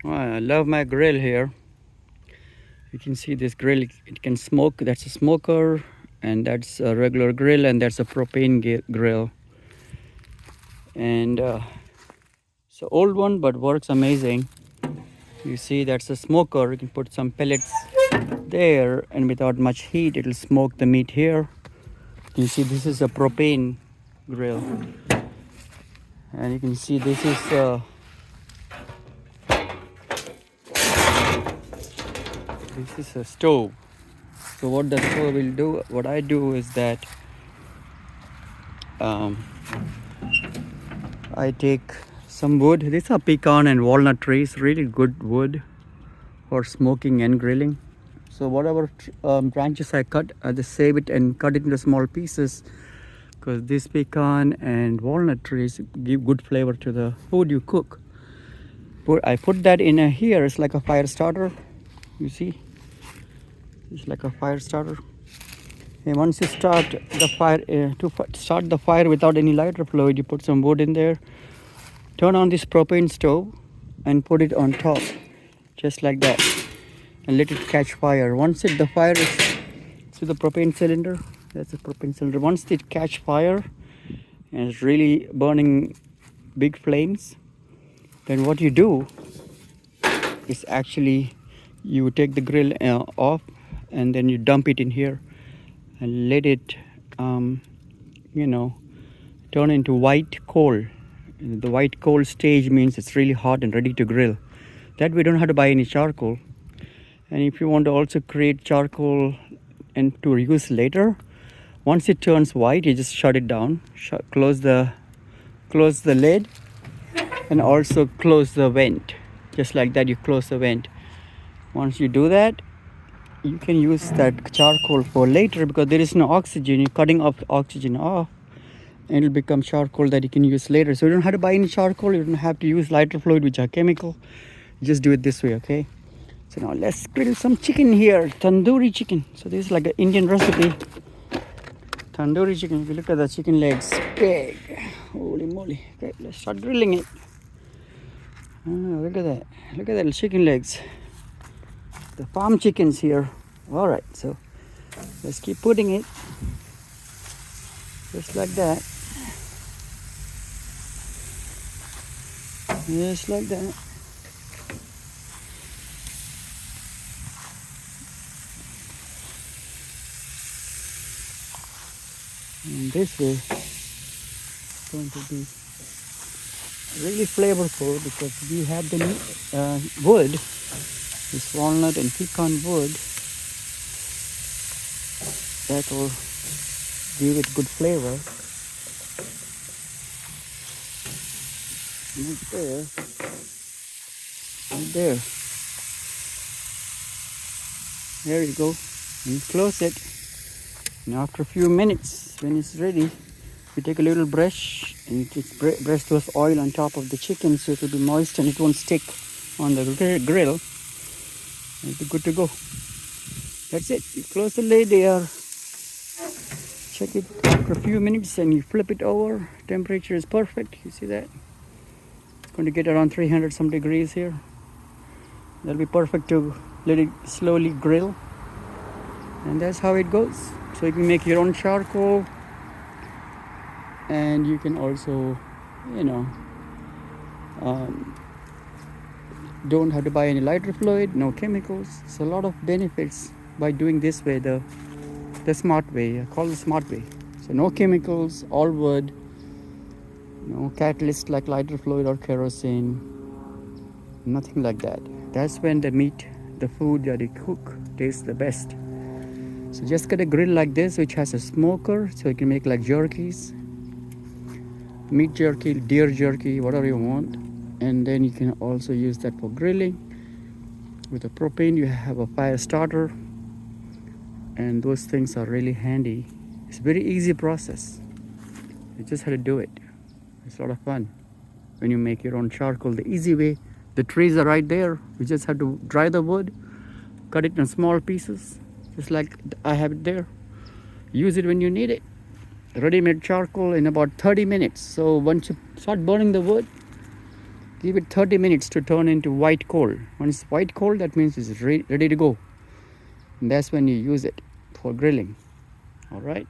I love my grill here. You can see this grill, it can smoke. That's a smoker, and that's a regular grill, and that's a propane grill. And it's an old one, but works amazing. You see, that's a smoker. You can put some pellets there, and without much heat, it'll smoke the meat here. You see, this is a propane grill, and you can see this is a stove. So what the stove will do, what I do is that I take some wood. These are pecan and walnut trees, really good wood for smoking and grilling. So whatever branches I cut, I just save it and cut it into small pieces, because these pecan and walnut trees give good flavor to the food you cook. I put that in here. It's like a fire starter. You see, it's like a fire starter. And once you start the fire, start the fire without any lighter fluid, you put some wood in there. Turn on this propane stove and put it on top, just like that, and let it catch fire. Once the fire is, see the propane cylinder, that's a propane cylinder. Once it catch fire and it's really burning big flames, then what you do is actually you take the grill off, and then you dump it in here and let it turn into white coal. The white coal stage means it's really hot and ready to grill. That we don't have to buy any charcoal. And if you want to also create charcoal and to use later, once it turns white, you just shut it down, close the lid, and also close the vent. Just like that, you close the vent. Once you do that, you can use that charcoal for later, because there is no oxygen. You're cutting off oxygen off, and it'll become charcoal that you can use later. So you don't have to buy any charcoal. You don't have to use lighter fluid, which are chemical. You just do it this way, okay? So now let's grill some chicken here, tandoori chicken. So this is like an Indian recipe. Tandoori chicken. If you look at the chicken legs, big. Holy moly. Okay, let's start grilling it. Look at that. Look at that chicken legs. The farm chickens here. All right, so let's keep putting it just like that. Just like that. And this way it's going to be really flavorful, because we have the wood, this walnut and pecan wood, that will give it good flavor. Right there. Right there. There you go. And close it. And after a few minutes, when it's ready, you take a little brush and you just brush those oil on top of the chicken, so it will be moist and it won't stick on the grill. And it'll be good to go. That's it. You close the lid there. Check it after a few minutes and you flip it over. Temperature is perfect. You see that? It's going to get around 300 some degrees here. That'll be perfect to let it slowly grill. And that's how it goes. So you can make your own charcoal, and you can also, don't have to buy any lighter fluid, no chemicals. So a lot of benefits by doing this way, the smart way. I call it the smart way. So no chemicals, all wood, no catalyst like lighter fluid or kerosene, nothing like that. That's when the meat, the food that you cook, tastes the best. So just get a grill like this, which has a smoker, so you can make like jerkies, meat jerky, deer jerky, whatever you want. And then you can also use that for grilling. With the propane, you have a fire starter, and those things are really handy. It's a very easy process. You just have to do it. It's a lot of fun when you make your own charcoal the easy way. The trees are right there. You just have to dry the wood, cut it in small pieces, just like I have it there. Use it when you need it. Ready-made charcoal in about 30 minutes. So once you start burning the wood, Give it 30 minutes to turn into white coal. When it's white coal, that means it's ready to go. And that's when you use it for grilling. All right.